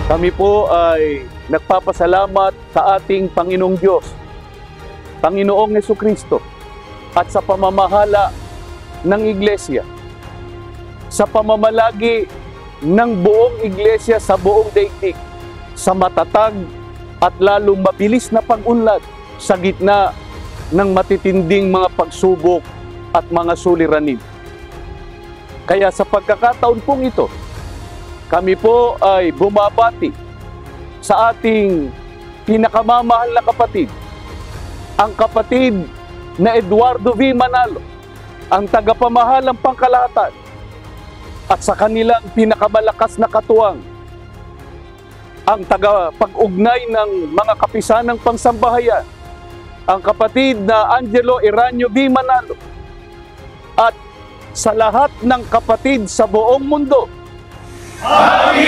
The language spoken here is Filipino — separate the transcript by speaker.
Speaker 1: Kami po ay nagpapasalamat sa ating Panginoong Diyos, Panginoong Jesucristo, at sa pamamahala ng Iglesia, sa pamamalagi ng buong Iglesia sa buong daigdig, sa matatag at lalong mabilis na pag-unlad sa gitna ng matitinding mga pagsubok at mga suliranin. Kaya sa pagkakataon pong ito, kami po ay bumabati sa ating pinakamamahal na kapatid, ang kapatid na Eduardo V. Manalo, ang tagapamahalang pangkalahatan, at sa kanilang pinakamalakas na katuwang, ang tagapag-ugnay ng mga kapisanang pangsambahayan, ang kapatid na Angelo Eranio V. Manalo, at sa lahat ng kapatid sa buong mundo.
Speaker 2: Happy